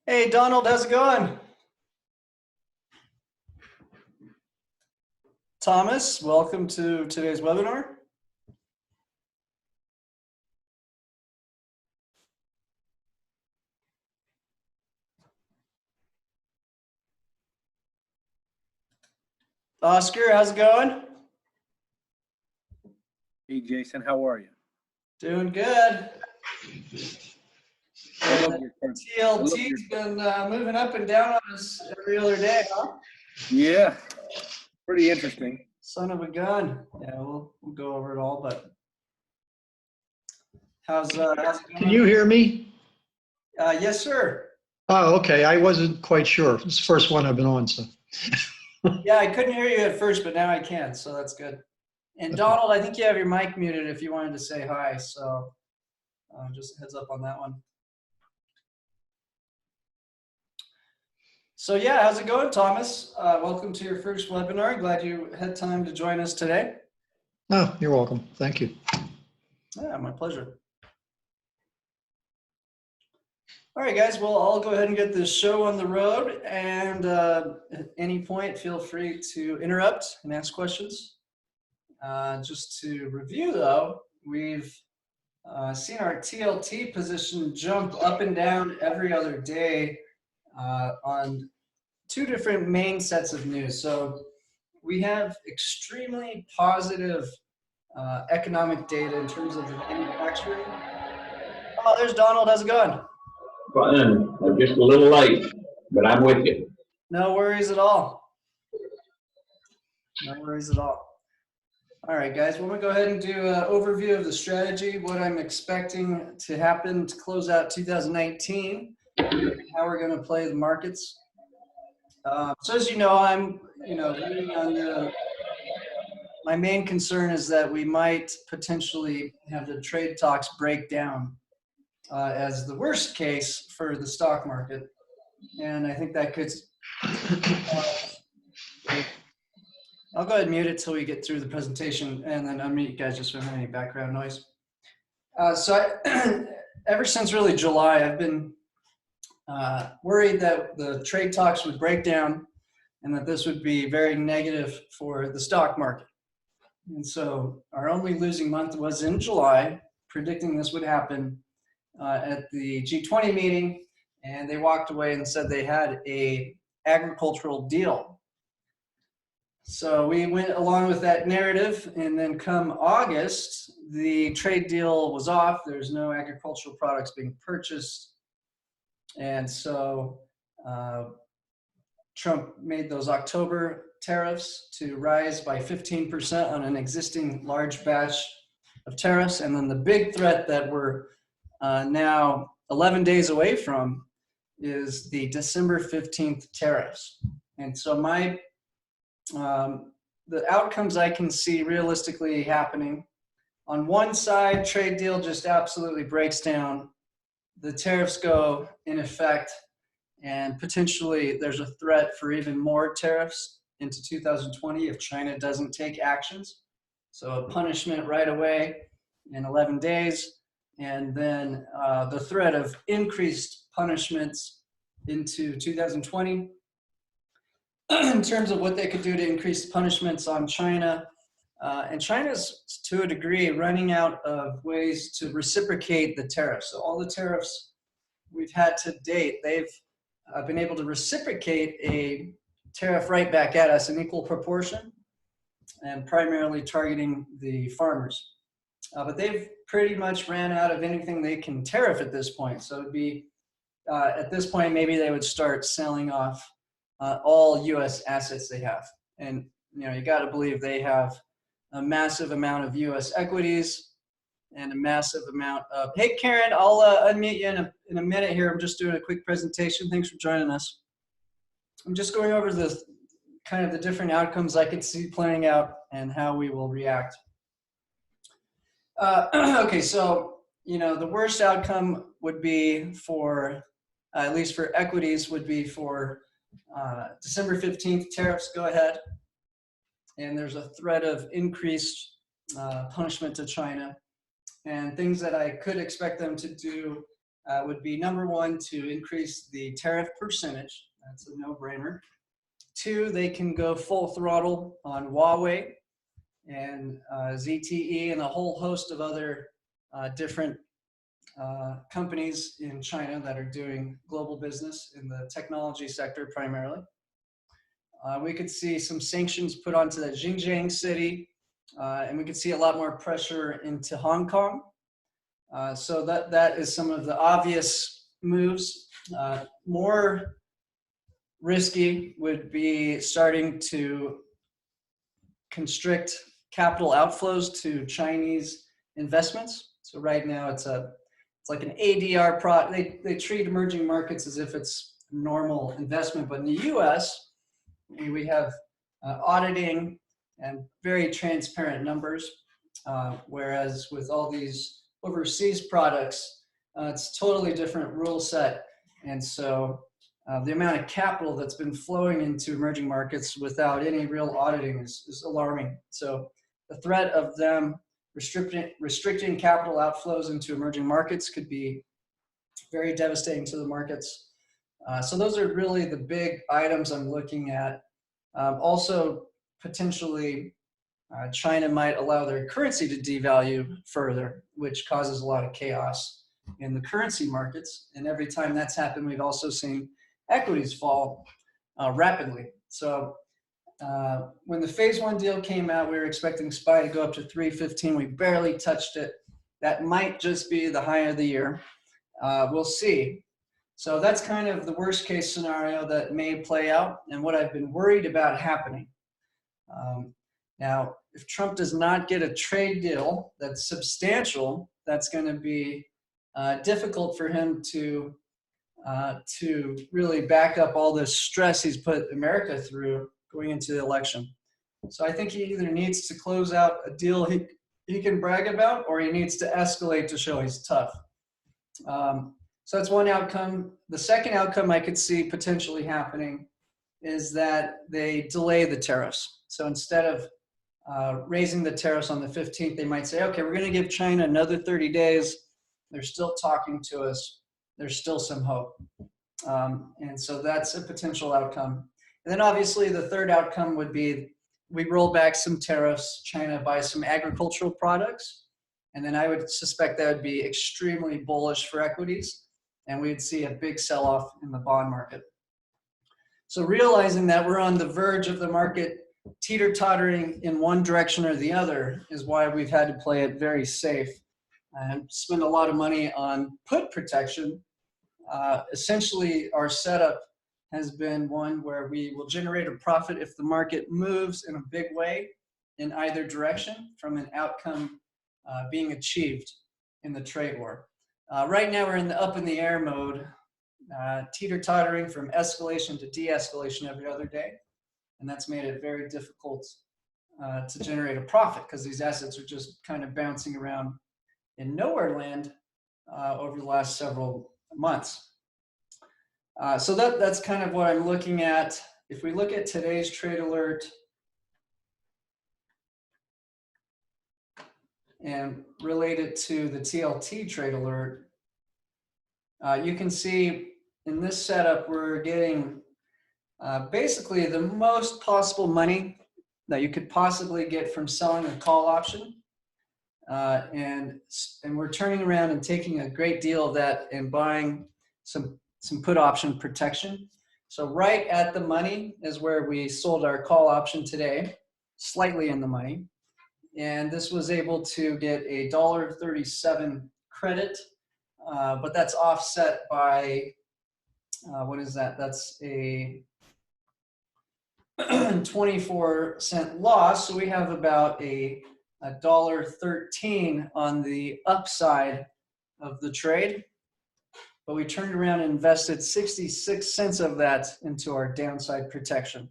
Hey, Donald, how's it going? Thomas, welcome to today's webinar. Oscar, how's it going? Hey, Jason, how are you? Doing good. I love your TLT's been moving up and down on us every other day, huh? Yeah, pretty interesting. Son of a gun. Yeah, we'll go over it all, but how's it going? Can you hear me? Yes, sir. Oh, okay. I wasn't quite sure. It's the first one I've been on, so. Yeah, I couldn't hear you at first, but now I can, so that's good. And Donald, I think you have your mic muted if you wanted to say hi, so just a heads up on that one. So yeah, how's it going, Thomas? Welcome to your first webinar. Glad you had time to join us today. Oh, you're welcome. Thank you. Yeah, my pleasure. All right, guys, well, I'll go ahead and get this show on the road, and at any point, feel free to interrupt and ask questions. Just to review, though, we've seen our TLT position jump up and down every other day on two different main sets of news. So we have extremely positive economic data in terms of the manufacturing. Oh, there's Donald. How's it going? Fine. I'm just a little late, but I'm with you. No worries at all. No worries at all. All right, guys, we're going to go ahead and do an overview of the strategy, what I'm expecting to happen to close out 2019, how we're going to play the markets. So as you know, I'm leaning on my main concern is that we might potentially have the trade talks break down as the worst case for the stock market. And I think that could, I'll go ahead and mute it till we get through the presentation and then unmute you guys just so I don't have any background noise. Ever since really July, I've been worried that the trade talks would break down and that this would be very negative for the stock market. And so our only losing month was in July, predicting this would happen at the G20 meeting, and they walked away and said they had a agricultural deal. So we went along with that narrative, and then come August, the trade deal was off. There's no agricultural products being purchased. And so Trump made those October tariffs to rise by 15% on an existing large batch of tariffs. And then the big threat that we're now 11 days away from is the December 15th tariffs. And so the outcomes I can see realistically happening, on one side, trade deal just absolutely breaks down. The tariffs go in effect, and potentially there's a threat for even more tariffs into 2020 if China doesn't take actions. So a punishment right away in 11 days, and then the threat of increased punishments into 2020. In terms of what they could do to increase punishments on China. And China's, to a degree, running out of ways to reciprocate the tariffs. So all the tariffs we've had to date, they've been able to reciprocate a tariff right back at us in equal proportion, and primarily targeting the farmers. But they've pretty much ran out of anything they can tariff at this point. So it'd be, at this point, maybe they would start selling off all U.S. assets they have. And you got to believe they have a massive amount of U.S. equities and a massive amount of, hey Karen, I'll unmute you in a minute here. I'm just doing a quick presentation. Thanks for joining us. I'm just going over the kind of the different outcomes I could see playing out and how we will react. Okay, so the worst outcome would be for, at least for equities, would be for December 15th tariffs go ahead, and there's a threat of increased punishment to China, and things that I could expect them to do would be number one, to increase the tariff percentage. That's a no-brainer. Two, they can go full throttle on Huawei and ZTE and a whole host of other different companies in China that are doing global business in the technology sector primarily. We could see some sanctions put onto the Xinjiang city, and we could see a lot more pressure into Hong Kong. So that is some of the obvious moves. More risky would be starting to constrict capital outflows to Chinese investments. So right now it's like an ADR they treat emerging markets as if it's normal investment, but in the US, we have auditing and very transparent numbers, whereas with all these overseas products, it's totally different rule set. And so the amount of capital that's been flowing into emerging markets without any real auditing is alarming. So the threat of them restricting capital outflows into emerging markets could be very devastating to the markets. So those are really the big items I'm looking at. Also, potentially, China might allow their currency to devalue further, which causes a lot of chaos in the currency markets. And every time that's happened, we've also seen equities fall rapidly. So when the phase one deal came out, we were expecting SPY to go up to 315. We barely touched it. That might just be the high of the year. We'll see. So that's kind of the worst case scenario that may play out and what I've been worried about happening. Now, if Trump does not get a trade deal that's substantial, that's going to be difficult for him to really back up all this stress he's put America through going into the election. So I think he either needs to close out a deal he can brag about, or he needs to escalate to show he's tough. So that's one outcome. The second outcome I could see potentially happening is that they delay the tariffs. So instead of raising the tariffs on the 15th, they might say, okay, we're going to give China another 30 days. They're still talking to us. There's still some hope. And so that's a potential outcome. And then obviously the third outcome would be we roll back some tariffs, China buys some agricultural products, and then I would suspect that would be extremely bullish for equities, and we'd see a big sell-off in the bond market. So realizing that we're on the verge of the market teeter-tottering in one direction or the other is why we've had to play it very safe and spend a lot of money on put protection. Essentially, our setup has been one where we will generate a profit if the market moves in a big way in either direction from an outcome being achieved in the trade war. Right now, we're in the up in the air mode, teeter-tottering from escalation to de-escalation every other day. And that's made it very difficult to generate a profit because these assets are just kind of bouncing around in nowhere land over the last several months. So that's kind of what I'm looking at. If we look at today's trade alert and relate it to the TLT trade alert, you can see in this setup, we're getting basically the most possible money that you could possibly get from selling a call option. And we're turning around and taking a great deal of that and buying some put option protection. So right at the money is where we sold our call option today, slightly in the money. And this was able to get a $1.37 credit, but that's offset by, what is that? That's a 24-cent loss. So we have about a $1.13 on the upside of the trade. But we turned around and invested 66 cents of that into our downside protection.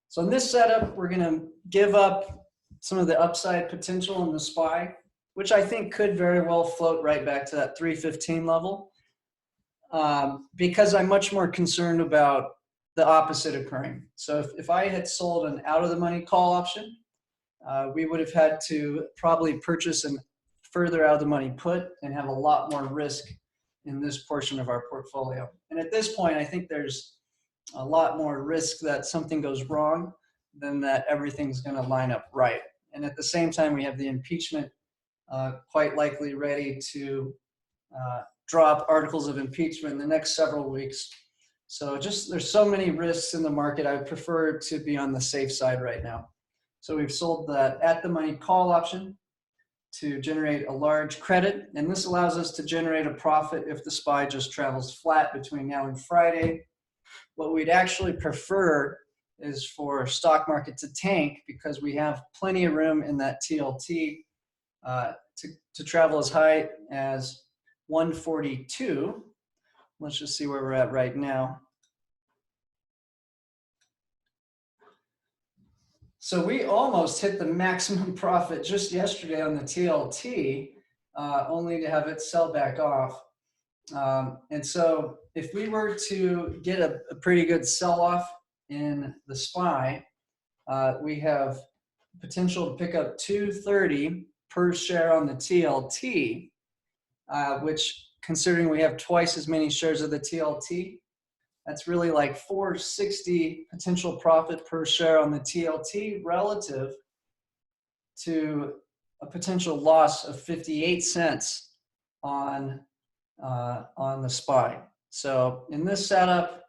So in this setup, we're going to give up some of the upside potential in the SPY, which I think could very well float right back to that 315 level, because I'm much more concerned about the opposite occurring. So if I had sold an out-of-the-money call option, we would have had to probably purchase an further out-of-the-money put and have a lot more risk in this portion of our portfolio. And at this point, I think there's a lot more risk that something goes wrong than that everything's going to line up right. And at the same time, we have the impeachment quite likely ready to drop articles of impeachment in the next several weeks. So just there's so many risks in the market. I would prefer to be on the safe side right now. So we've sold that at the money call option to generate a large credit. And this allows us to generate a profit if the SPY just travels flat between now and Friday. What we'd actually prefer is for stock market to tank because we have plenty of room in that TLT to travel as high as 142. Let's just see where we're at right now. So we almost hit the maximum profit just yesterday on the TLT, only to have it sell back off. And so if we were to get a pretty good sell-off in the SPY, we have potential to pick up 230 per share on the TLT, which, considering we have twice as many shares of the TLT, that's really like 460 potential profit per share on the TLT relative to a potential loss of 58 cents on the SPY. So in this setup,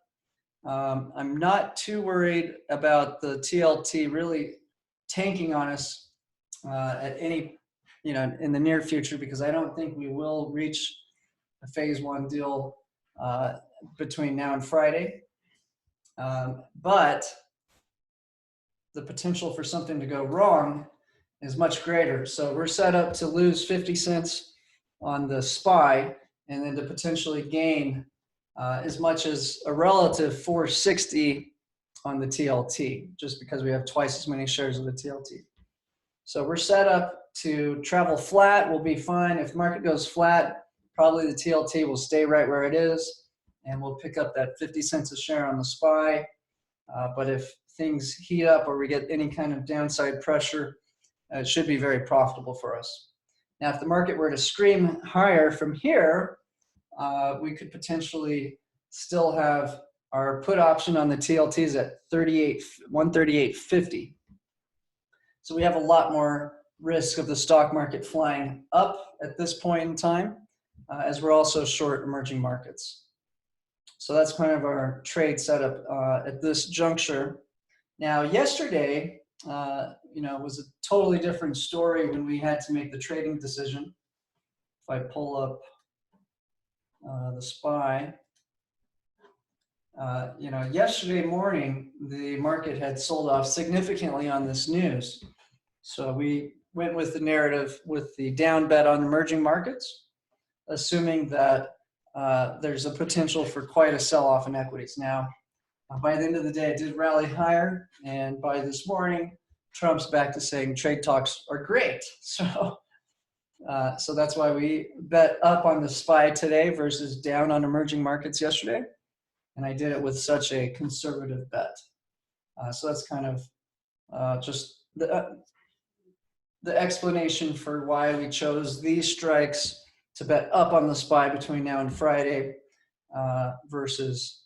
I'm not too worried about the TLT really tanking on us at any, in the near future, because I don't think we will reach a phase one deal between now and Friday. But the potential for something to go wrong is much greater. So we're set up to lose 50 cents on the SPY and then to potentially gain as much as a relative 460 on the TLT, just because we have twice as many shares of the TLT. So we're set up to travel flat. We'll be fine. If market goes flat, probably the TLT will stay right where it is, and we'll pick up that 50 cents a share on the SPY. But if things heat up or we get any kind of downside pressure, it should be very profitable for us. Now, if the market were to scream higher from here, we could potentially still have our put option on the TLTs at 138.50. So we have a lot more risk of the stock market flying up at this point in time, as we're also short emerging markets. So that's kind of our trade setup at this juncture. Now, yesterday, was a totally different story when we had to make the trading decision. If I pull up the SPY, yesterday morning, the market had sold off significantly on this news. So we went with the narrative with the down bet on emerging markets, assuming that there's a potential for quite a sell-off in equities. Now, by the end of the day, it did rally higher, and by this morning, Trump's back to saying trade talks are great. So that's why we bet up on the SPY today versus down on emerging markets yesterday, and I did it with such a conservative bet. So that's kind of just the explanation for why we chose these strikes to bet up on the SPY between now and Friday versus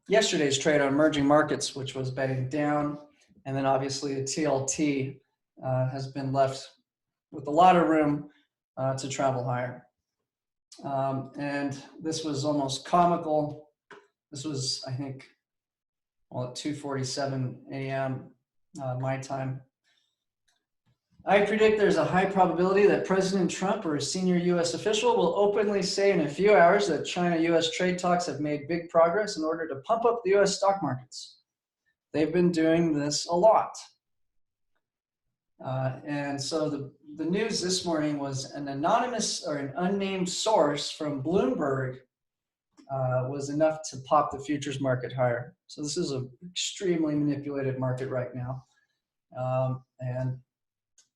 yesterday's trade on emerging markets, which was betting down. And then obviously the TLT has been left with a lot of room to travel higher. And this was almost comical. This was, I think, at 2:47 a.m. My time. I predict there's a high probability that President Trump or a senior U.S. official will openly say in a few hours that China-U.S. trade talks have made big progress in order to pump up the U.S. stock markets. They've been doing this a lot. And so the news this morning was an anonymous or an unnamed source from Bloomberg was enough to pop the futures market higher. So this is an extremely manipulated market right now.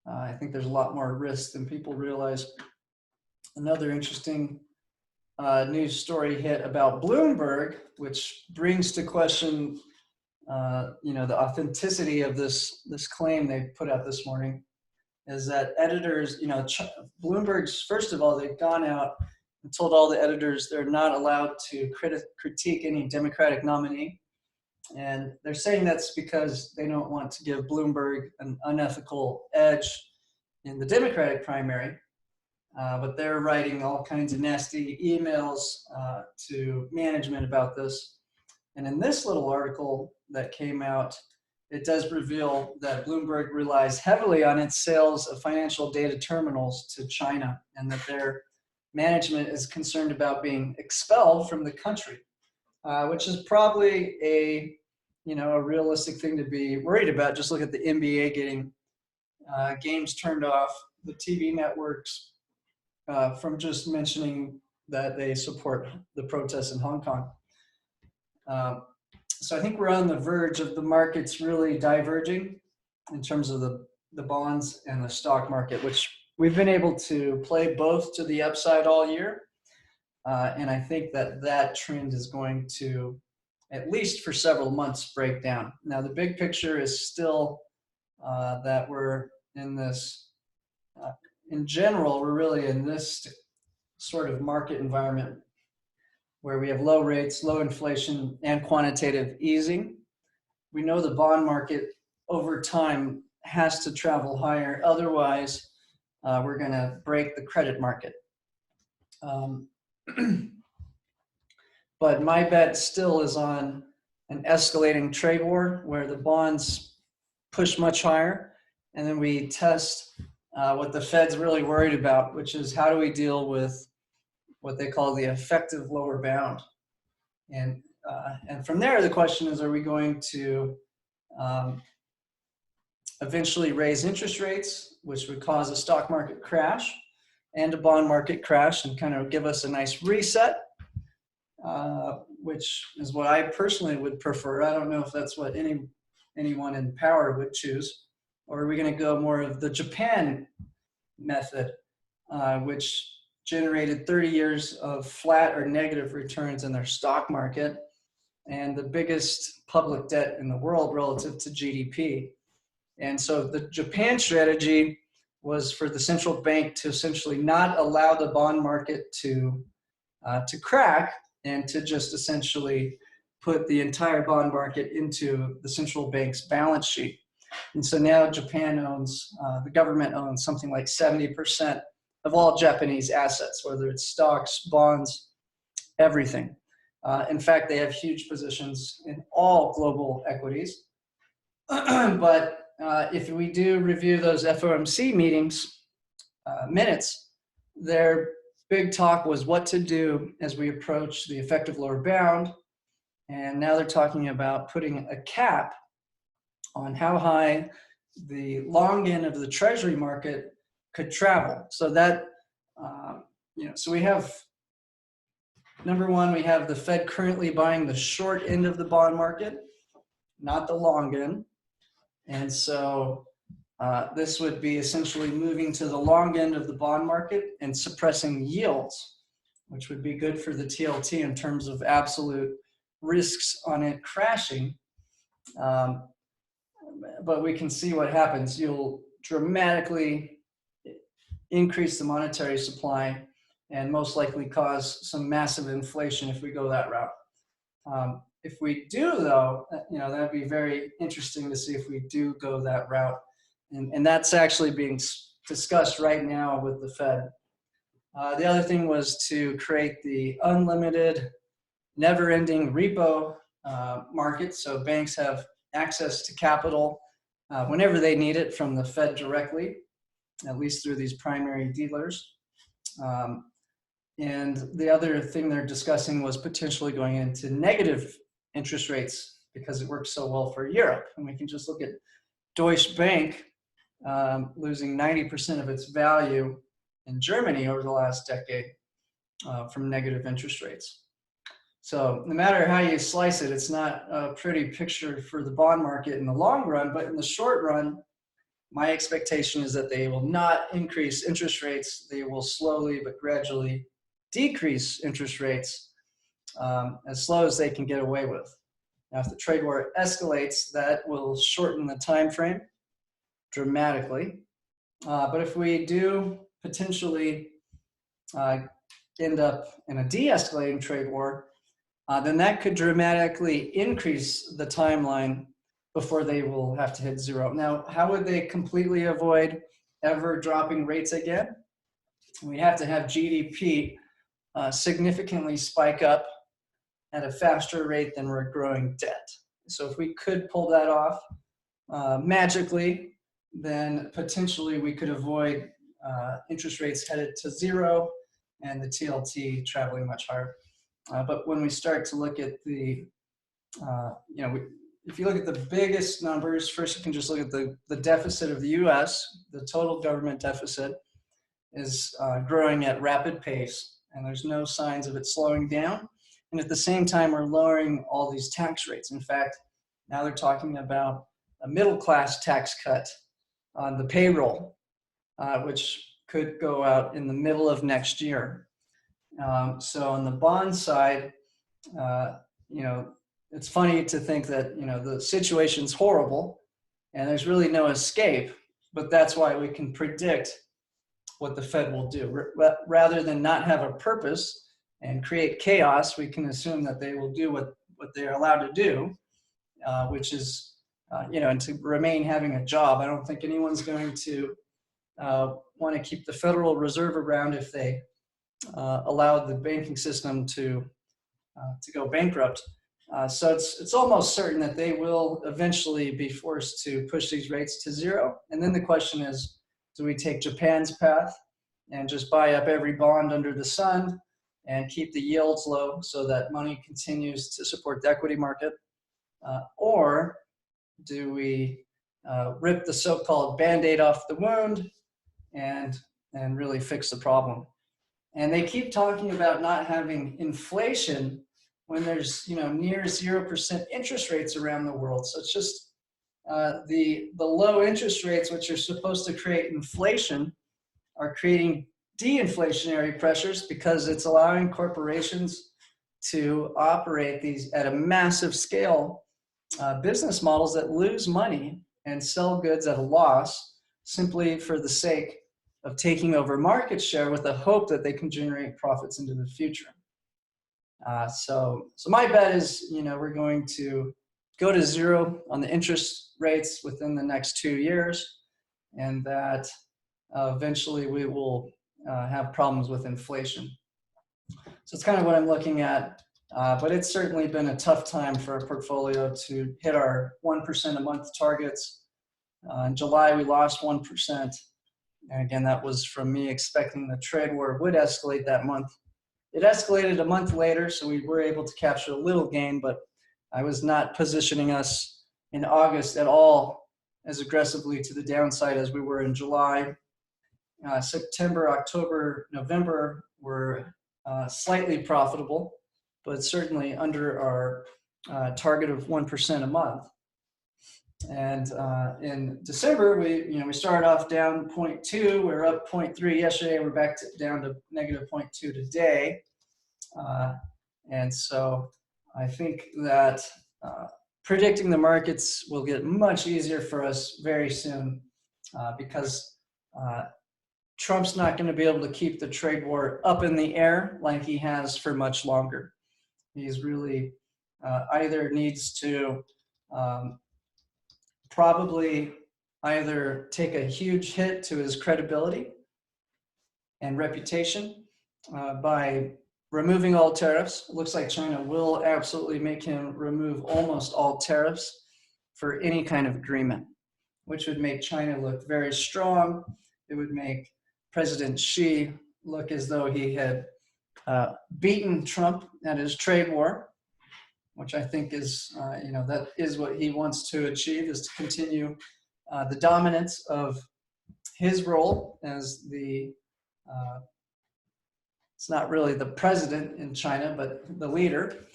I think there's a lot more risk than people realize. Another interesting news story hit about Bloomberg, which brings to question, the authenticity of this claim they put out this morning. is that editors, Bloomberg's, first of all, they've gone out and told all the editors they're not allowed to critique any Democratic nominee. And they're saying that's because they don't want to give Bloomberg an unethical edge in the Democratic primary. But they're writing all kinds of nasty emails to management about this. And in this little article that came out, it does reveal that Bloomberg relies heavily on its sales of financial data terminals to China, and that their management is concerned about being expelled from the country, which is probably a realistic thing to be worried about. Just look at the NBA getting games turned off, the TV networks, from just mentioning that they support the protests in Hong Kong. So I think we're on the verge of the markets really diverging in terms of the bonds and the stock market, which we've been able to play both to the upside all year. And I think that trend is going to, at least for several months, break down. Now, the big picture is still that we're in this, in general, we're really in this sort of market environment where we have low rates, low inflation, and quantitative easing. We know the bond market over time has to travel higher. Otherwise, we're going to break the credit market. But my bet still is on an escalating trade war where the bonds push much higher. And then we test what the Fed's really worried about, which is how do we deal with what they call the effective lower bound. And from there, the question is, are we going to eventually raise interest rates, which would cause a stock market crash and a bond market crash and kind of give us a nice reset, which is what I personally would prefer. I don't know if that's what anyone in power would choose. Or are we going to go more of the Japan method, which generated 30 years of flat or negative returns in their stock market and the biggest public debt in the world relative to GDP. And so the Japan strategy was for the central bank to essentially not allow the bond market to crack and to just essentially put the entire bond market into the central bank's balance sheet. And so now Japan owns, the government owns something like 70% of all Japanese assets, whether it's stocks, bonds, everything. In fact, they have huge positions in all global equities. But if we do review those FOMC meetings, minutes, their big talk was what to do as we approach the effective lower bound. And now they're talking about putting a cap on how high the long end of the treasury market could travel. So that, so we have, number one, we have the Fed currently buying the short end of the bond market, not the long end. And so this would be essentially moving to the long end of the bond market and suppressing yields, which would be good for the TLT in terms of absolute risks on it crashing. But we can see what happens. You'll dramatically increase the monetary supply and most likely cause some massive inflation if we go that route. If we do, though, that'd be very interesting to see if we do go that route. And that's actually being discussed right now with the Fed. The other thing was to create the unlimited, never-ending repo market, so banks have access to capital whenever they need it from the Fed directly, at least through these primary dealers. And the other thing they're discussing was potentially going into negative interest rates because it works so well for Europe. And we can just look at Deutsche Bank losing 90% of its value in Germany over the last decade from negative interest rates. So no matter how you slice it, it's not a pretty picture for the bond market in the long run, but in the short run, my expectation is that they will not increase interest rates. They will slowly but gradually decrease interest rates as slow as they can get away with. Now, if the trade war escalates, that will shorten the time frame dramatically. But if we do potentially end up in a de-escalating trade war, then that could dramatically increase the timeline before they will have to hit zero. Now, how would they completely avoid ever dropping rates again? We have to have GDP significantly spike up at a faster rate than we're growing debt. So if we could pull that off magically, then potentially we could avoid interest rates headed to zero and the TLT traveling much higher. But when we start to look at the, if you look at the biggest numbers, first you can just look at the deficit of the US. The total government deficit is growing at rapid pace, and there's no signs of it slowing down. And at the same time, we're lowering all these tax rates. In fact, now they're talking about a middle class tax cut on the payroll, which could go out in the middle of next year. So on the bond side, it's funny to think that, the situation's horrible and there's really no escape, but that's why we can predict what the Fed will do. Rather than not have a purpose and create chaos, we can assume that they will do what they're allowed to do, which is, and to remain having a job. I don't think anyone's going to want to keep the Federal Reserve around if they allowed the banking system to go bankrupt. So it's almost certain that they will eventually be forced to push these rates to zero. And then the question is, do we take Japan's path and just buy up every bond under the sun and keep the yields low so that money continues to support the equity market? Or do we rip the so-called Band-Aid off the wound and really fix the problem? And they keep talking about not having inflation when there's near 0% interest rates around the world. So it's just the low interest rates, which are supposed to create inflation, are creating de-inflationary pressures because it's allowing corporations to operate these at a massive scale business models that lose money and sell goods at a loss simply for the sake of taking over market share with the hope that they can generate profits into the future. So my bet is, we're going to go to zero on the interest rates within the next 2 years, and that eventually we will have problems with inflation. So it's kind of what I'm looking at, but it's certainly been a tough time for our portfolio to hit our 1% a month targets. In July, we lost 1%. And again, that was from me expecting the trade war would escalate that month. It escalated a month later, so we were able to capture a little gain, but I was not positioning us in August at all as aggressively to the downside as we were in July. September, October, November were slightly profitable, but certainly under our target of 1% a month. And in December, we started off down 0.2. We were up 0.3 yesterday. We're back down to negative 0.2 today. And so I think that predicting the markets will get much easier for us very soon because Trump's not going to be able to keep the trade war up in the air like he has for much longer. He's really either needs to probably either take a huge hit to his credibility and reputation by removing all tariffs. It looks like China will absolutely make him remove almost all tariffs for any kind of agreement, which would make China look very strong. It would make President Xi look as though he had beaten Trump at his trade war, which I think is, that is what he wants to achieve, is to continue the dominance of his role as the, it's not really the president in China, but the leader.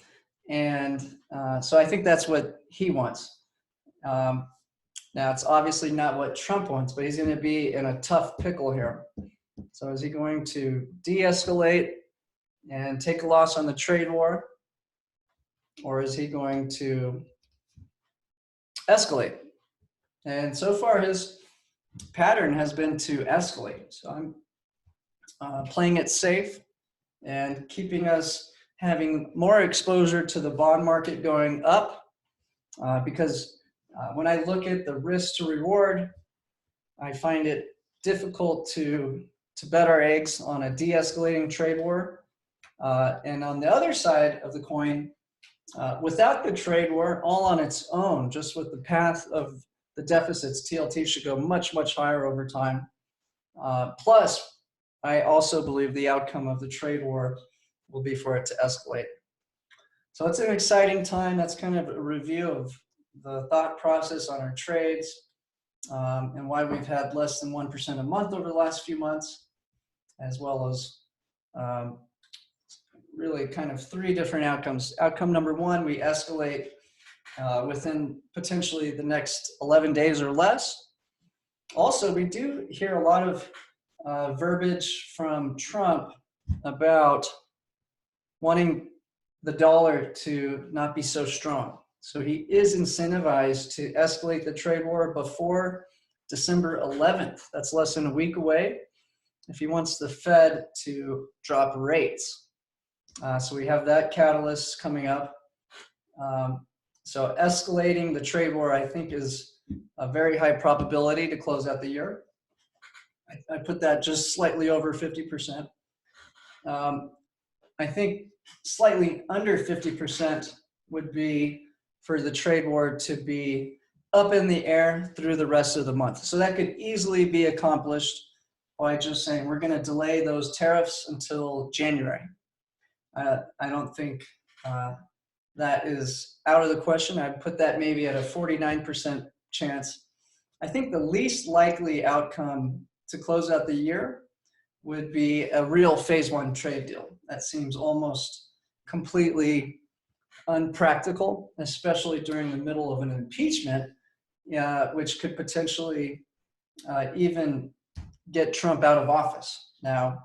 And so I think that's what he wants. Now, it's obviously not what Trump wants, but he's going to be in a tough pickle here. So is he going to de-escalate and take a loss on the trade war? Or is he going to escalate? And so far, his pattern has been to escalate. So I'm playing it safe and keeping us having more exposure to the bond market going up, because when I look at the risk to reward, I find it difficult to bet our eggs on a de-escalating trade war. And on the other side of the coin, without the trade war all on its own, just with the path of the deficits, TLT should go much, much higher over time. Plus, I also believe the outcome of the trade war will be for it to escalate. So it's an exciting time. That's kind of a review of the thought process on our trades, and why we've had less than 1% a month over the last few months, as well as really kind of three different outcomes. Outcome number one, we escalate within potentially the next 11 days or less. Also, we do hear a lot of verbiage from Trump about wanting the dollar to not be so strong. So he is incentivized to escalate the trade war before December 11th. That's less than a week away, if he wants the Fed to drop rates. So we have that catalyst coming up. So escalating the trade war, I think, is a very high probability to close out the year. I put that just slightly over 50%. I think slightly under 50% would be for the trade war to be up in the air through the rest of the month. So that could easily be accomplished by just saying we're going to delay those tariffs until January. I don't think that is out of the question. I'd put that maybe at a 49% chance. I think the least likely outcome to close out the year would be a real phase one trade deal. That seems almost completely unpractical, especially during the middle of an impeachment, which could potentially even get Trump out of office. Now,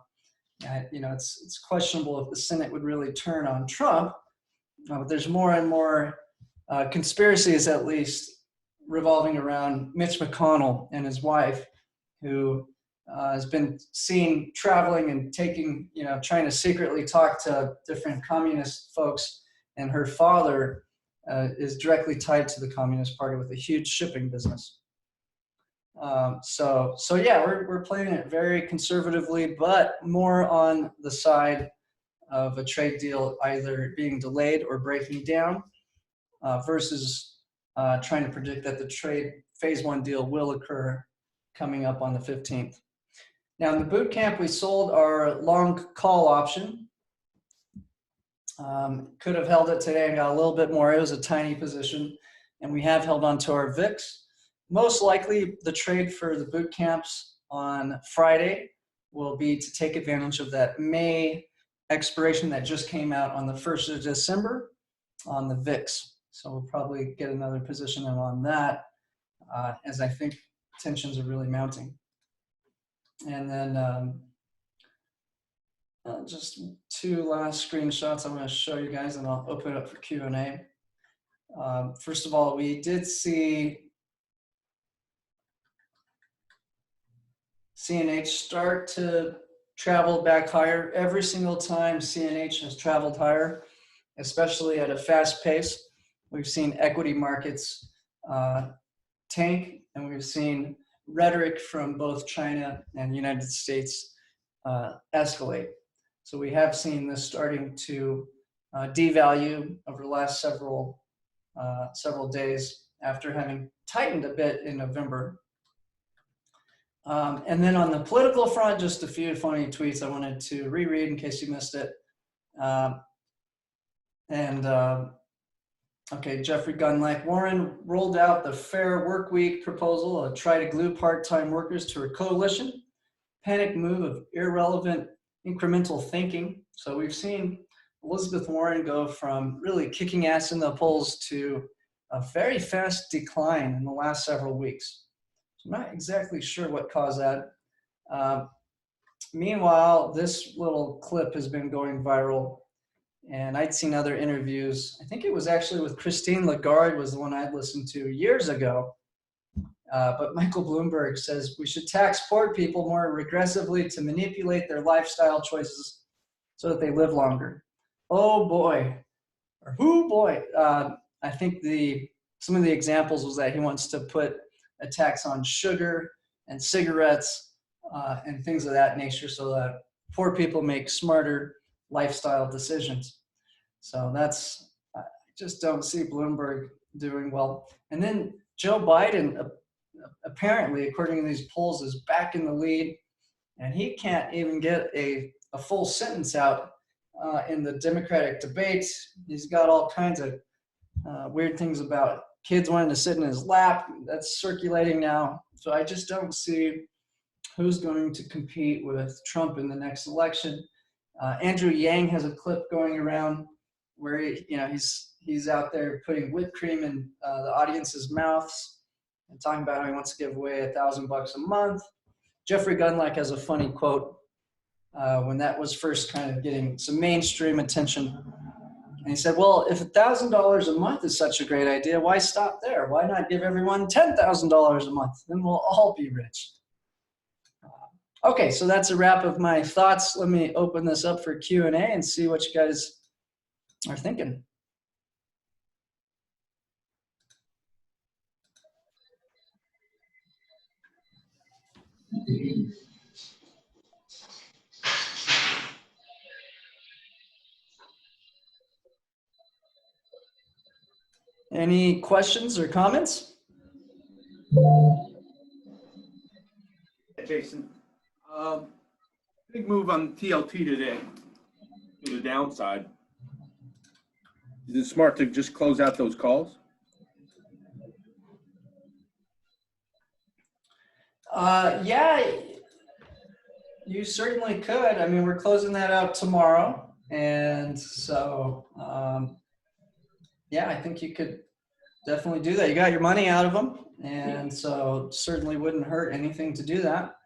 it's questionable if the Senate would really turn on Trump, but there's more and more conspiracies, at least, revolving around Mitch McConnell and his wife, who has been seen traveling and trying to secretly talk to different communist folks, and her father is directly tied to the Communist Party with a huge shipping business. So yeah, we're playing it very conservatively, but more on the side of a trade deal either being delayed or breaking down, versus trying to predict that the trade phase one deal will occur coming up on the 15th. Now in the boot camp, we sold our long call option. Could have held it today and got a little bit more. It was a tiny position, and we have held on to our VIX. Most likely the trade for the boot camps on Friday will be to take advantage of that May expiration that just came out on the 1st of December on the VIX. So we'll probably get another position in on that, as I think tensions are really mounting. And then just two last screenshots I'm going to show you guys, and I'll open it up for Q&A. First of all, we did see CNH start to travel back higher. Every single time CNH has traveled higher, especially at a fast pace, we've seen equity markets tank, and we've seen rhetoric from both China and the United States escalate. So we have seen this starting to devalue over the last several days after having tightened a bit in November. And then on the political front, just a few funny tweets I wanted to reread in case you missed it. Okay, Jeffrey Gunlack. Warren rolled out the Fair Work Week proposal to try to glue part-time workers to her coalition. Panic move of irrelevant incremental thinking. So we've seen Elizabeth Warren go from really kicking ass in the polls to a very fast decline in the last several weeks. I'm not exactly sure what caused that. Meanwhile, this little clip has been going viral, and I'd seen other interviews. I think it was actually with Christine Lagarde was the one I'd listened to years ago, But Michael Bloomberg says we should tax poor people more regressively to manipulate their lifestyle choices so that they live longer. Oh boy, or who boy. I think some of the examples was that he wants to put a tax on sugar and cigarettes and things of that nature so that poor people make smarter lifestyle decisions. So I just don't see Bloomberg doing well. And then Joe Biden, apparently, according to these polls, is back in the lead, and he can't even get a full sentence out in the Democratic debates. He's got all kinds of weird things about kids wanting to sit in his lap. That's circulating now. So I just don't see who's going to compete with Trump in the next election. Andrew Yang has a clip going around where he's out there putting whipped cream in the audience's mouths and talking about how he wants to give away $1,000 a month. Jeffrey Gundlach has a funny quote when that was first kind of getting some mainstream attention. And he said, well, if $1,000 a month is such a great idea, why stop there? Why not give everyone $10,000 a month? Then we'll all be rich. Okay, so that's a wrap of my thoughts. Let me open this up for Q&A and see what you guys are thinking. Any questions or comments? Jason, big move on TLT today to the downside. Is it smart to just close out those calls? Yeah, you certainly could. I mean, we're closing that out tomorrow. And so, yeah, I think you could definitely do that. You got your money out of them. And so certainly wouldn't hurt anything to do that.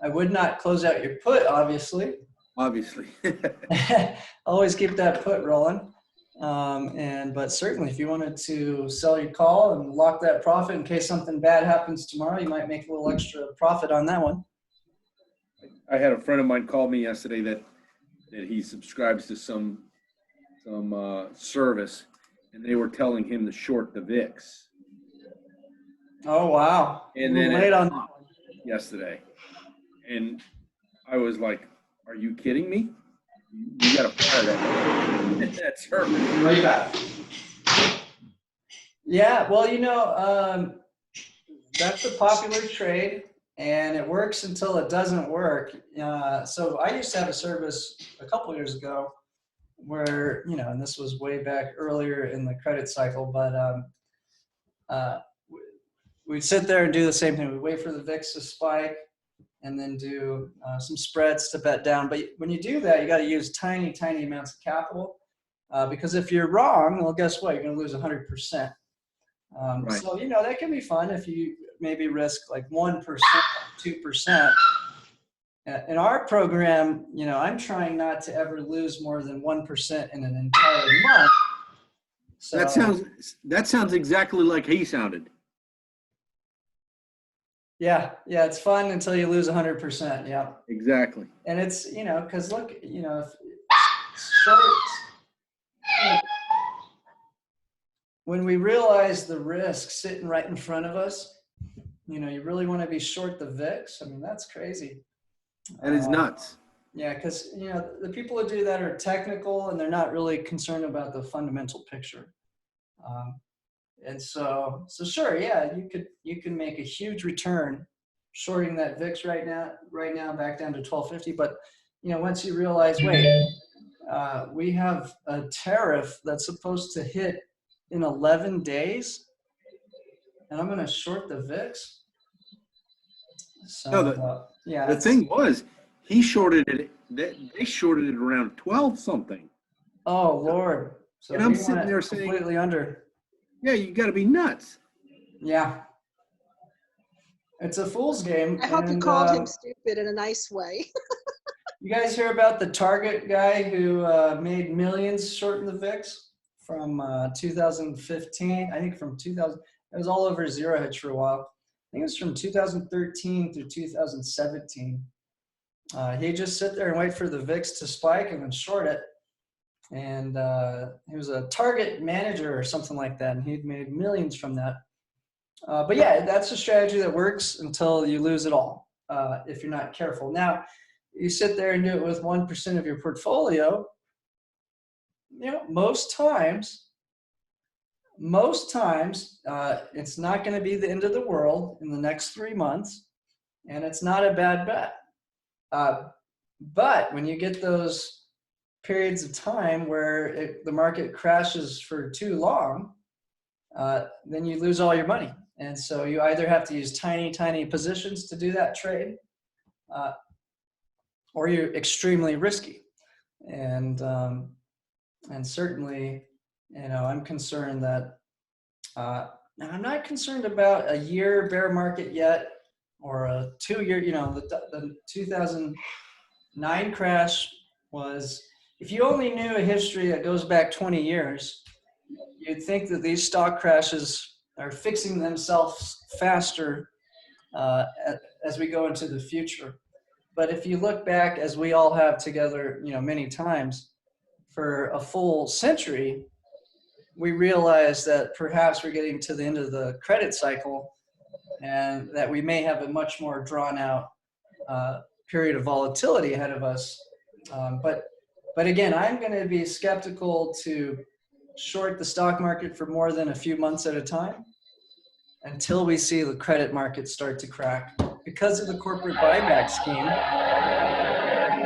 I would not close out your put, obviously. Obviously. Always keep that put rolling. But certainly if you wanted to sell your call and lock that profit in case something bad happens tomorrow, you might make a little extra profit on that one. I had a friend of mine call me yesterday that he subscribes to some service, and they were telling him to short the VIX. Oh, wow. And then late on yesterday. And I was like, are you kidding me? You got to fire that service. right back. Yeah, well, that's a popular trade, and it works until it doesn't work. So I used to have a service a couple years ago where, and this was way back earlier in the credit cycle, but we'd sit there and do the same thing. We'd wait for the VIX to spike and then do some spreads to bet down. But when you do that, you got to use tiny, tiny amounts of capital because if you're wrong, well, guess what? You're going to lose 100%. Right. So, that can be fun if you maybe risk like 1%, 2%. In our program, I'm trying not to ever lose more than 1% in an entire month. So, That sounds exactly like he sounded. Yeah, it's fun until you lose 100%. Yeah, Exactly. and it's because look, if when we realize the risk sitting right in front of us, you really want to be short the VIX. I mean, that's crazy. That is nuts. Yeah, because the people who do that are technical and they're not really concerned about the fundamental picture. And so sure, yeah, you can make a huge return shorting that VIX right now back down to 1250. But once you realize, wait, we have a tariff that's supposed to hit in 11 days, and I'm going to short the VIX. So No, yeah, the thing was, he shorted it. They shorted it around 12 something. Oh Lord! So and I'm sitting there saying, completely under. Yeah, you got to be nuts. Yeah. It's a fool's game. I hope you called him stupid in a nice way. You guys hear about the Target guy who made millions shorting the VIX from 2015? I think from 2000. It was all over Zero Hedge for a while. think it was from 2013 through 2017. He'd just sit there and wait for the VIX to spike and then short it. And he was a target manager or something like that, and he'd made millions from that. But yeah, that's a strategy that works until you lose it all, if you're not careful. Now, you sit there and do it with 1% of your portfolio. Most times, it's not going to be the end of the world in the next 3 months, and it's not a bad bet. But when you get those periods of time where the market crashes for too long, then you lose all your money. And so you either have to use tiny positions to do that trade, or you're extremely risky. And certainly, I'm concerned that, now I'm not concerned about a year bear market yet, or a 2-year, the 2009 crash was, if you only knew a history that goes back 20 years, you'd think that these stock crashes are fixing themselves faster as we go into the future. But if you look back, as we all have together, many times, for a full century, we realize that perhaps we're getting to the end of the credit cycle, and that we may have a much more drawn out period of volatility ahead of us. But again, I'm going to be skeptical to short the stock market for more than a few months at a time until we see the credit market start to crack, because of the corporate buyback scheme.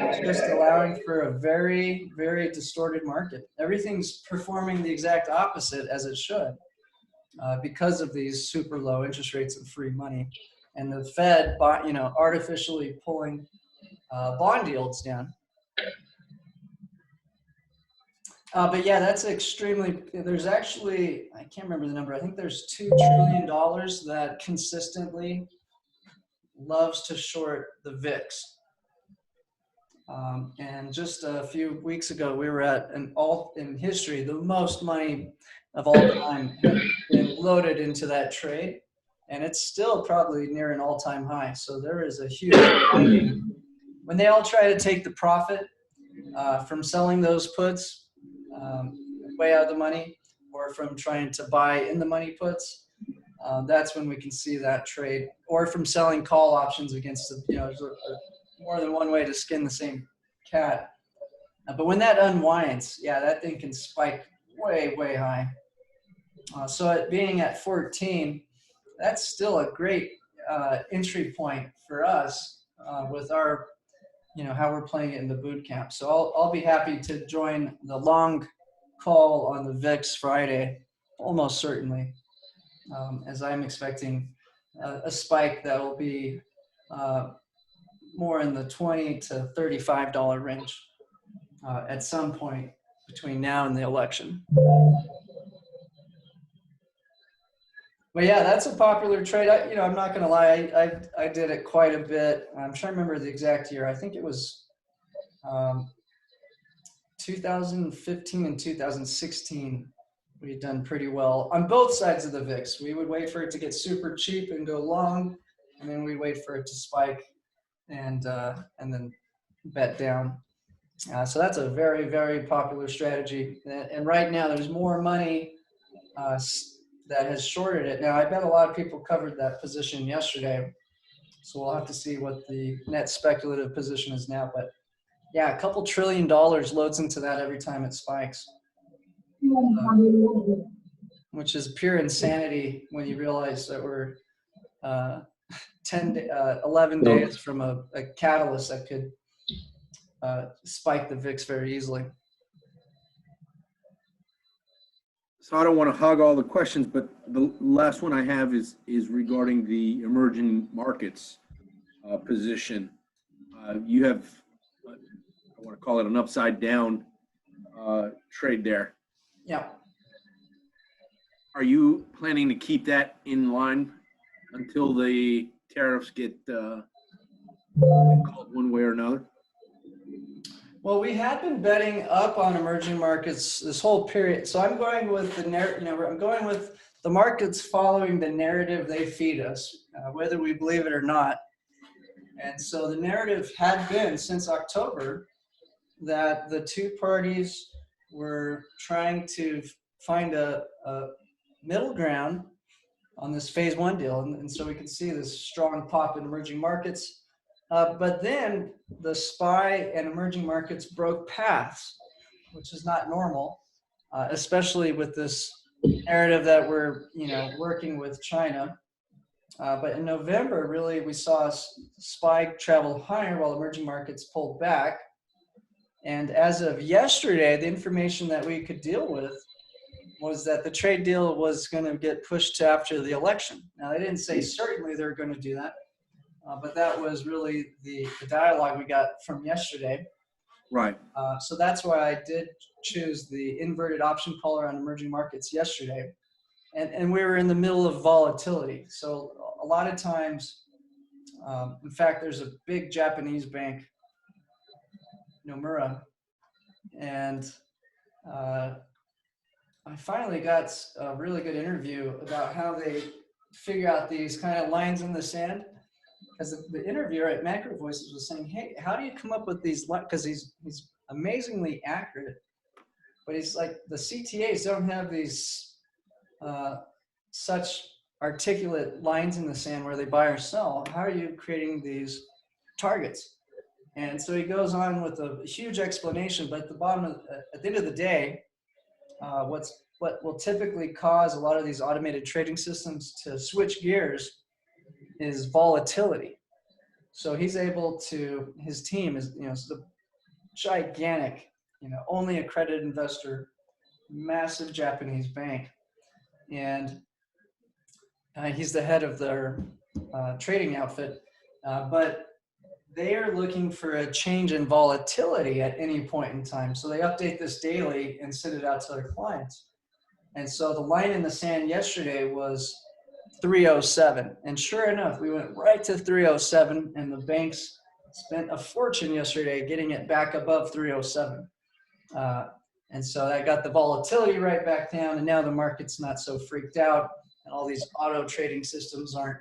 It's just allowing for a very, very distorted market. Everything's performing the exact opposite as it should, because of these super low interest rates and free money, and the Fed, artificially pulling bond yields down. But yeah, that's there's actually, I can't remember the number. I think there's $2 trillion that consistently loves to short the VIX. And just a few weeks ago, we were at in history, the most money of all time had been loaded into that trade. And it's still probably near an all-time high. So there is a huge, when they all try to take the profit from selling those puts, way out of the money, or from trying to buy in the money puts, that's when we can see that trade, or from selling call options against there's more than one way to skin the same cat. But when that unwinds, yeah, that thing can spike way high. So it being at 14, that's still a great entry point for us with our how we're playing it in the boot camp. So I'll be happy to join the long call on the VIX Friday, almost certainly, as I'm expecting a spike that will be more in the $20 to $35 range at some point between now and the election. But yeah, that's a popular trade. I'm not going to lie. I did it quite a bit. I'm trying to remember the exact year. I think it was 2015 and 2016. We had done pretty well on both sides of the VIX. We would wait for it to get super cheap and go long, and then we wait for it to spike and then bet down. So that's a very, very popular strategy. And right now, there's more money that has shorted it. Now, I bet a lot of people covered that position yesterday, so we'll have to see what the net speculative position is now. But yeah, a couple $1 trillion loads into that every time it spikes, which is pure insanity when you realize that we're 11 days from a catalyst that could spike the VIX very easily. So I don't want to hog all the questions, but the last one I have is regarding the emerging markets position. You have, I want to call it an upside down trade there. Yeah. Are you planning to keep that in line until the tariffs get called one way or another? Well, we had been betting up on emerging markets this whole period. So I'm going with the I'm going with the markets following the narrative they feed us. whether we believe it or not. And so the narrative had been since October that the two parties were trying to find a middle ground on this phase one deal. And so we could see this strong pop in emerging markets. But then the SPY and emerging markets broke paths, which is not normal, especially with this narrative that we're working with China. But in November, really, we saw SPY travel higher while emerging markets pulled back. And as of yesterday, the information that we could deal with was that the trade deal was going to get pushed to after the election. Now, they didn't say certainly they were going to do that, but that was really the dialogue we got from yesterday. Right. So that's why I did choose the inverted option collar on emerging markets yesterday. And we were in the middle of volatility. So a lot of times, in fact, there's a big Japanese bank, Nomura, and I finally got a really good interview about how they figure out these kind of lines in the sand. Because the interviewer at Macro Voices was saying, hey, how do you come up with these? Because he's amazingly accurate, but he's like, the CTAs don't have these such articulate lines in the sand where they buy or sell. How are you creating these targets? And so he goes on with a huge explanation, but at the end of the day, what will typically cause a lot of these automated trading systems to switch gears is volatility. So he's able to, his team is, the gigantic, only accredited investor, massive Japanese bank. And he's the head of their trading outfit. But they are looking for a change in volatility at any point in time. So they update this daily and send it out to their clients. And so the line in the sand yesterday was 307. And sure enough, we went right to 307, and the banks spent a fortune yesterday getting it back above 307. And so that got the volatility right back down, and now the market's not so freaked out, and all these auto trading systems aren't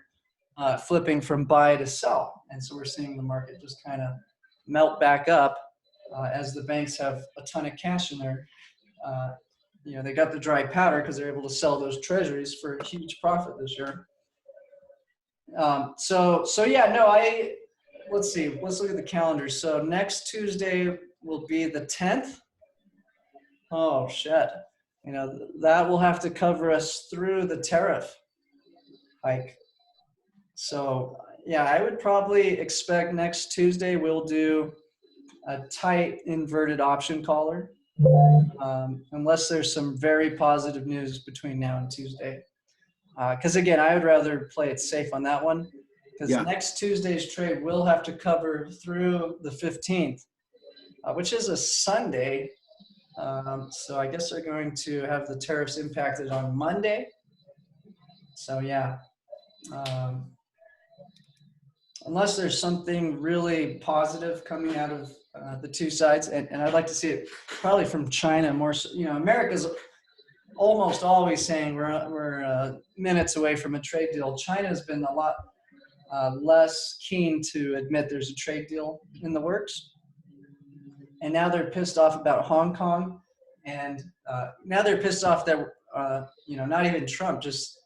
flipping from buy to sell. And so we're seeing the market just kind of melt back up as the banks have a ton of cash in there. They got the dry powder because they're able to sell those treasuries for a huge profit this year. Let's see. Let's look at the calendar. So next Tuesday will be the 10th. Oh, shit. That will have to cover us through the tariff hike. So, yeah, I would probably expect next Tuesday we'll do a tight inverted option collar, unless there's some very positive news between now and Tuesday. Because, again, I would rather play it safe on that one, because next Tuesday's trade will have to cover through the 15th, which is a Sunday. So I guess they're going to have the tariffs impacted on Monday. So, yeah. Unless there's something really positive coming out of the two sides, and I'd like to see it probably from China more so. America's almost always saying we're minutes away from a trade deal. China's been a lot less keen to admit there's a trade deal in the works, and now they're pissed off about Hong Kong, and now they're pissed off that not even Trump, just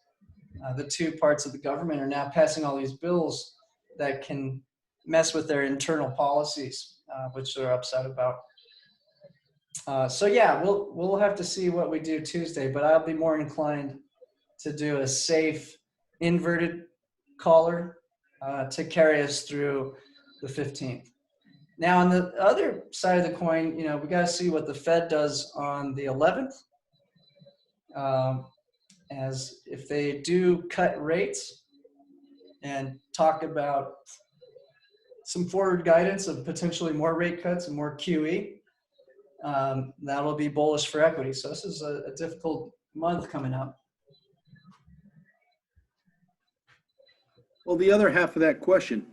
the two parts of the government are now passing all these bills that can mess with their internal policies, which they're upset about. We'll have to see what we do Tuesday, but I'll be more inclined to do a safe inverted collar to carry us through the 15th. Now, on the other side of the coin, we got to see what the Fed does on the 11th. As if they do cut rates and talk about some forward guidance of potentially more rate cuts and more QE, that'll be bullish for equity. So this is a difficult month coming up. Well, the other half of that question,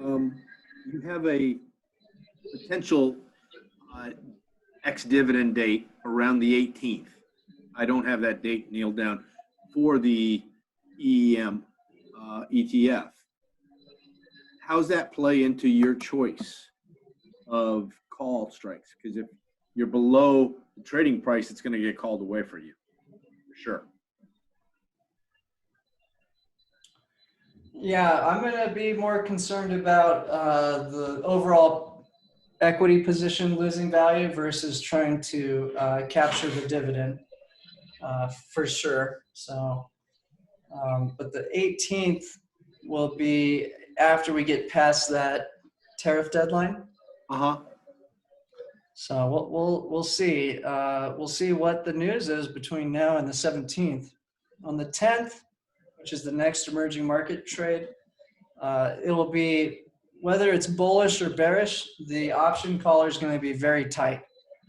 you have a potential ex-dividend date around the 18th. I don't have that date nailed down for the EEM. ETF. How's that play into your choice of call strikes? Because if you're below the trading price, it's going to get called away for you, for sure. Yeah, I'm going to be more concerned about the overall equity position losing value versus trying to capture the dividend for sure. So, but the 18th will be after we get past that tariff deadline. So we'll see. We'll see what the news is between now and the 17th. On the 10th, which is the next emerging market trade, it will be, whether it's bullish or bearish, the option collar is going to be very tight.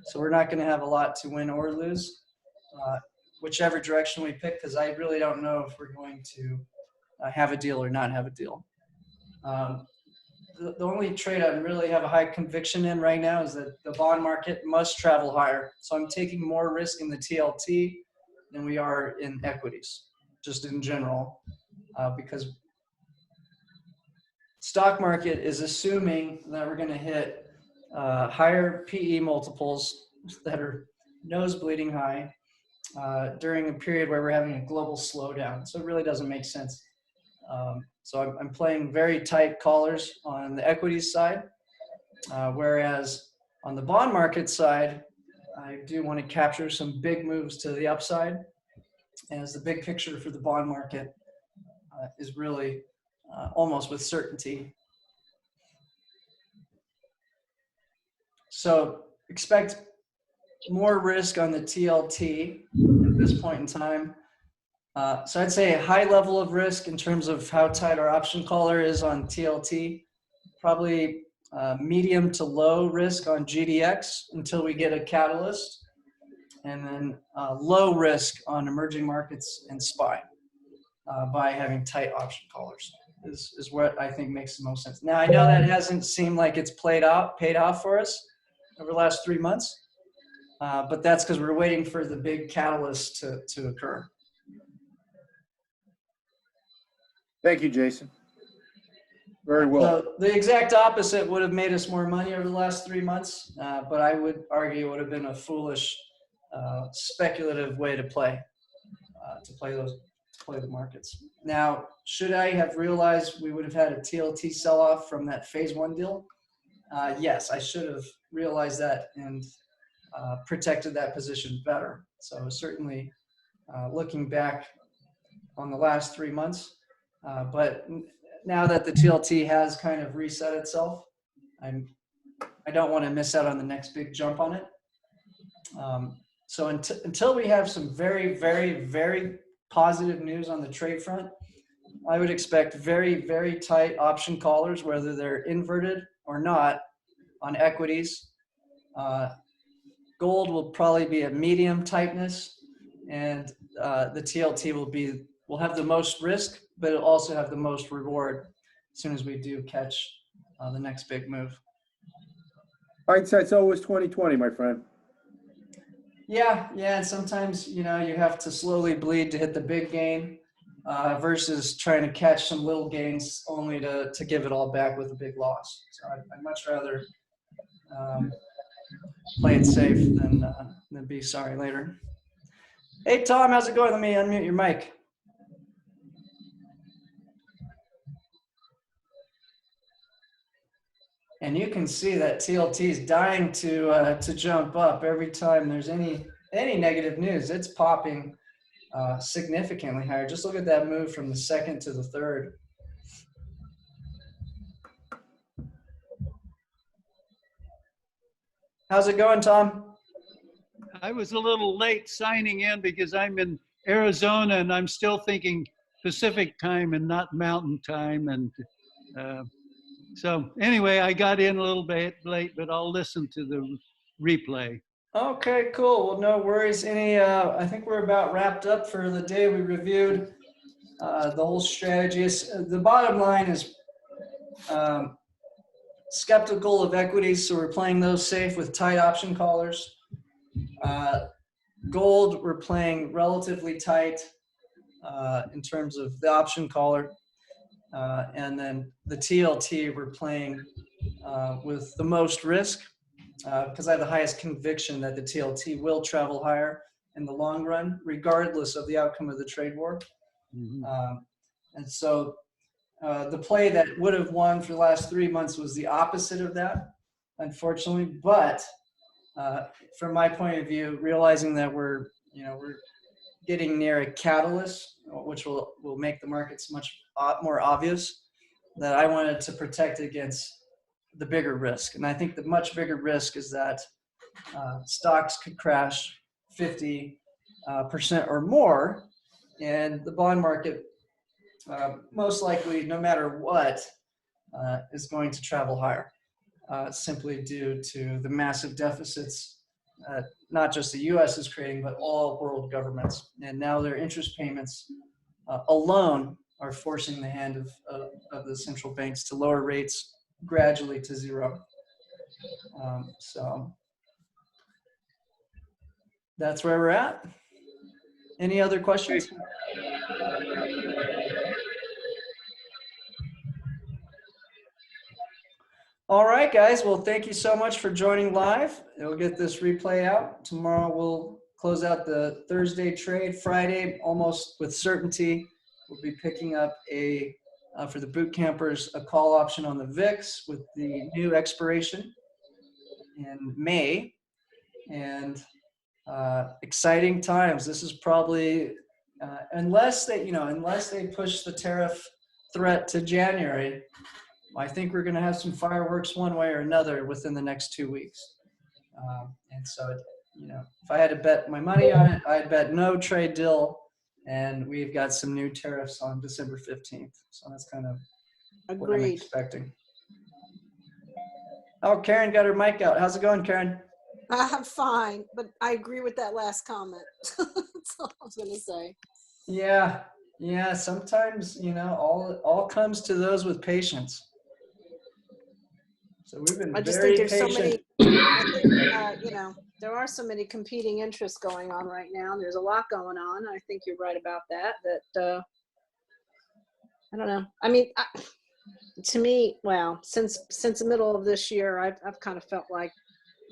So we're not going to have a lot to win or lose, whichever direction we pick, because I really don't know if we're going to have a deal or not have a deal. The only trade I really have a high conviction in right now is that the bond market must travel higher. So I'm taking more risk in the TLT than we are in equities, just in general, because stock market is assuming that we're going to hit higher PE multiples that are nose-bleeding high during a period where we're having a global slowdown. So it really doesn't make sense. So I'm playing very tight collars on the equities side, whereas on the bond market side, I do want to capture some big moves to the upside, as the big picture for the bond market is really almost with certainty. So expect more risk on the TLT at this point in time. So I'd say a high level of risk in terms of how tight our option collar is on TLT, probably medium to low risk on GDX until we get a catalyst, and then low risk on emerging markets and SPY by having tight option collars is what I think makes the most sense. Now, I know that hasn't seemed like it's paid off for us over the last 3 months, but that's because we're waiting for the big catalyst to occur. Thank you, Jason. Very well. So the exact opposite would have made us more money over the last 3 months, but I would argue it would have been a foolish, speculative way to play the markets. Now, should I have realized we would have had a TLT sell-off from that phase 1 deal? Yes, I should have realized that and protected that position better. So certainly looking back on the last 3 months, but now that the TLT has kind of reset itself, I don't want to miss out on the next big jump on it. So until we have some very, very, very positive news on the trade front, I would expect very, very tight option collars, whether they're inverted or not, on equities. Gold will probably be a medium tightness, and the TLT will have the most risk, but it'll also have the most reward as soon as we do catch the next big move. Hindsight's always 20/20, my friend. Yeah, and sometimes you have to slowly bleed to hit the big gain versus trying to catch some little gains only to give it all back with a big loss. So I'd much rather play it safe than be sorry later. Hey, Tom, how's it going? Let me unmute your mic. And you can see that TLT is dying to jump up every time there's any negative news. It's popping significantly higher. Just look at that move from the second to the third. How's it going, Tom? I was a little late signing in because I'm in Arizona and I'm still thinking Pacific time and not Mountain time. And so anyway, I got in a little bit late, but I'll listen to the replay. Okay, cool. Well, no worries. I think we're about wrapped up for the day. We reviewed the whole strategy. The bottom line is skeptical of equities, so we're playing those safe with tight option collars. Gold, we're playing relatively tight in terms of the option collar. And then the TLT, we're playing with the most risk because I have the highest conviction that the TLT will travel higher in the long run, regardless of the outcome of the trade war. And so the play that would have won for the last 3 months was the opposite of that, unfortunately. But from my point of view, realizing that we're getting near a catalyst, which will make the markets much more obvious, that I wanted to protect against the bigger risk. And I think the much bigger risk is that stocks could crash 50% or more, and the bond market most likely, no matter what, is going to travel higher, simply due to the massive deficits not just the U.S. is creating, but all world governments. And now their interest payments alone are forcing the hand of the central banks to lower rates gradually to zero. So that's where we're at. Any other questions? All right, guys. Well, thank you so much for joining live. We'll get this replay out. Tomorrow we'll close out the Thursday trade. Friday, almost with certainty, we'll be picking up for the boot campers, a call option on the VIX with the new expiration in May. And exciting times. This is probably, unless they push the tariff threat to January, I think we're going to have some fireworks one way or another within the next 2 weeks. And so, if I had to bet my money on it, I'd bet no trade deal. And we've got some new tariffs on December 15th. So that's kind of what I'm Agreed. expecting. Oh, Karen got her mic out. How's it going, Karen? I'm fine, but I agree with that last comment. That's all I was going to say. Yeah. Sometimes, all comes to those with patience. So we've been I just very think there's patient. so many, I think, there are so many competing interests going on right now. There's a lot going on. I think you're right about that, I don't know. I mean, to me, well, since the middle of this year, I've kind of felt like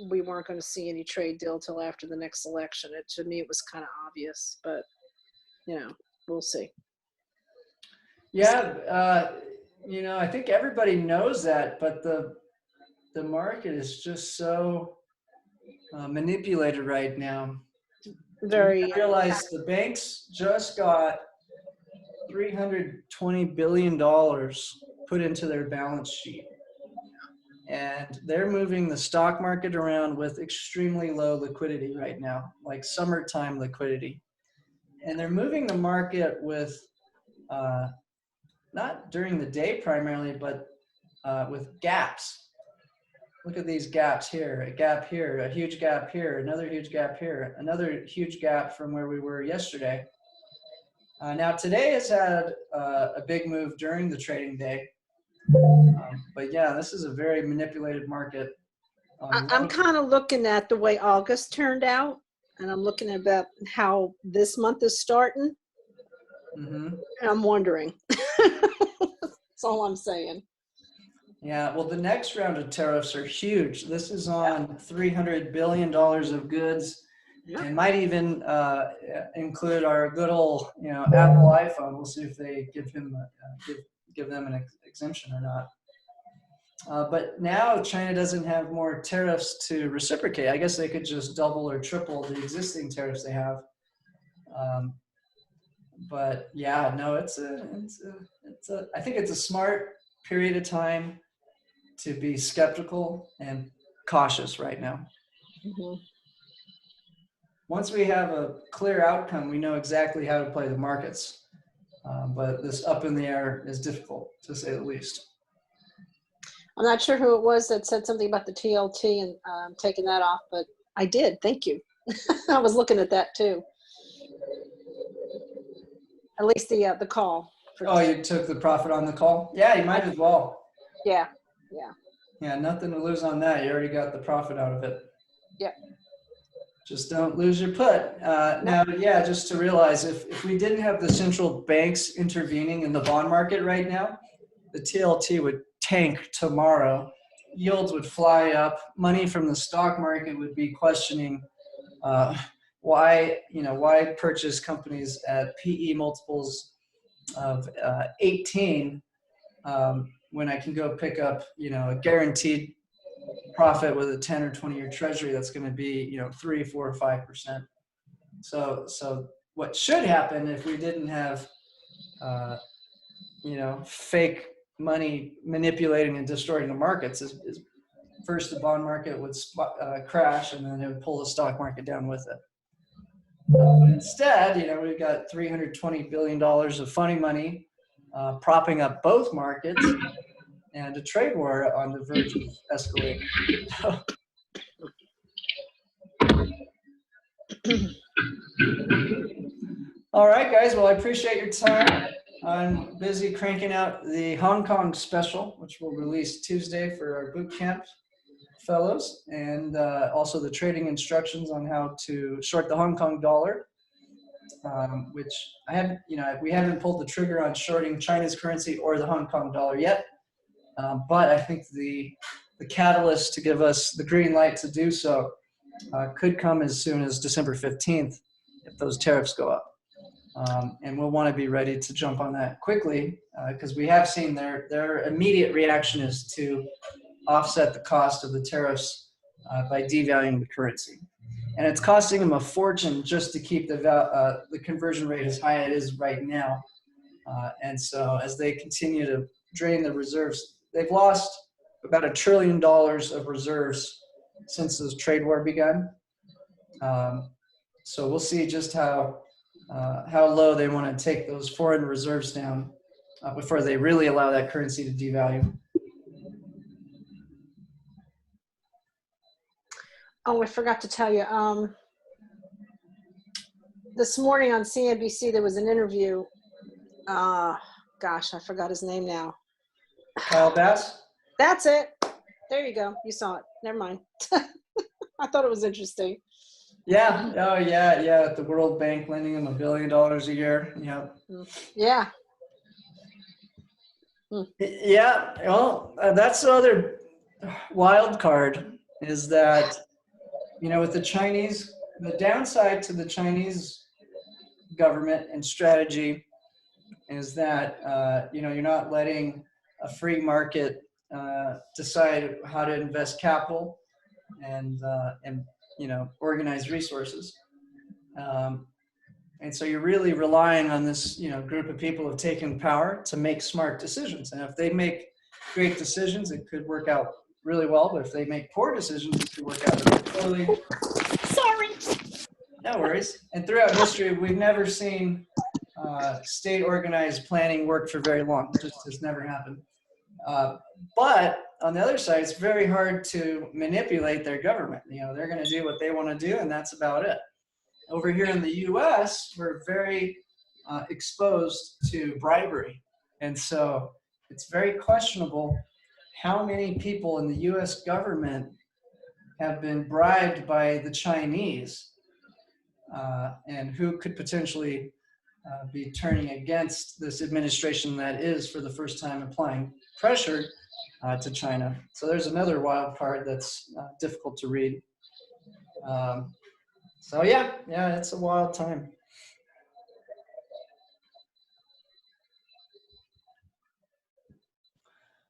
we weren't going to see any trade deal till after the next election. To me, it was kind of obvious, but we'll see. Yeah, I think everybody knows that, but the market is just so manipulated right now. Very. I realize the banks just got $320 billion put into their balance sheet. And they're moving the stock market around with extremely low liquidity right now, like summertime liquidity. And they're moving the market with, not during the day primarily, but with gaps. Look at these gaps here, a gap here, a huge gap here, another huge gap here, another huge gap from where we were yesterday. Now today has had a big move during the trading day. But yeah, this is a very manipulated market. I'm kind of looking at the way August turned out, and I'm looking at about how this month is starting. And I'm wondering. That's all I'm saying. Yeah, well, the next round of tariffs are huge. This is on $300 billion of goods, and might even include our good old, Apple iPhone. We'll see if they give them an exemption or not. But now China doesn't have more tariffs to reciprocate. I guess they could just double or triple the existing tariffs they have. But yeah, no, I think it's a smart period of time to be skeptical and cautious right now. Once we have a clear outcome, we know exactly how to play the markets. But this up in the air is difficult, to say the least. I'm not sure who it was that said something about the TLT and taking that off, but I did. Thank you. I was looking at that too. At least the call. Oh, you took the profit on the call? Yeah, you might as well. Yeah. Yeah, nothing to lose on that. You already got the profit out of it. Yep. Just don't lose your put. Now, just to realize, if we didn't have the central banks intervening in the bond market right now, the TLT would tank tomorrow. Yields would fly up. Money from the stock market would be questioning why purchase companies at PE multiples of 18 when I can go pick up a guaranteed profit with a 10 or 20-year treasury that's going to be 3, 4, or 5%. So what should happen if we didn't have fake money manipulating and distorting the markets is first the bond market would crash, and then it would pull the stock market down with it. But instead, we've got $320 billion of funny money propping up both markets, and a trade war on the verge of escalating. All right, guys. Well, I appreciate your time. I'm busy cranking out the Hong Kong special, which we'll release Tuesday for our boot camp fellows, and also the trading instructions on how to short the Hong Kong dollar, which we haven't pulled the trigger on shorting China's currency or the Hong Kong dollar yet. But I think the catalyst to give us the green light to do so could come as soon as December 15th if those tariffs go up. And we'll want to be ready to jump on that quickly because we have seen their immediate reaction is to offset the cost of the tariffs by devaluing the currency. And it's costing them a fortune just to keep the conversion rate as high as it is right now. And so as they continue to drain the reserves, they've lost about $1 trillion of reserves since this trade war began. So we'll see just how low they want to take those foreign reserves down before they really allow that currency to devalue. Oh, I forgot to tell you. This morning on CNBC, there was an interview. Gosh, I forgot his name now. Kyle Bass? That's it. There you go. You saw it. Never mind. I thought it was interesting. Yeah. Oh, yeah. The World Bank lending them $1 billion a year. Yeah. Yeah. Yeah. Well, that's the other wild card is that, with the Chinese, the downside to the Chinese government and strategy is that, you're not letting a free market decide how to invest capital and organize resources. And so you're really relying on this, group of people who have taken power to make smart decisions. And if they make great decisions, it could work out really well. But if they make poor decisions, it could work out really poorly. Sorry. No worries. And throughout history, we've never seen state organized planning work for very long. It just has never happened. But on the other side, it's very hard to manipulate their government. They're going to do what they want to do, and that's about it. Over here in the U.S., we're very exposed to bribery. And so it's very questionable how many people in the U.S. government have been bribed by the Chinese and who could potentially be turning against this administration that is, for the first time, applying pressure to China. So there's another wild card that's difficult to read. So yeah, it's a wild time.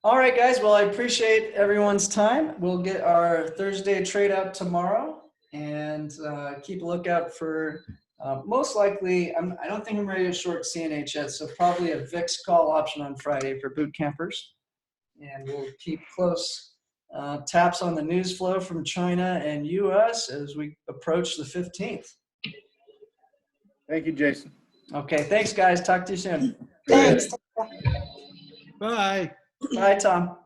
All right, guys. Well, I appreciate everyone's time. We'll get our Thursday trade out tomorrow, and keep a lookout for most likely. I don't think I'm ready to short CNH yet, so probably a VIX call option on Friday for boot campers, and we'll keep close taps on the news flow from China and U.S. as we approach the 15th. Thank you, Jason. Okay, thanks, guys. Talk to you soon. Thanks. Bye. Bye, Tom.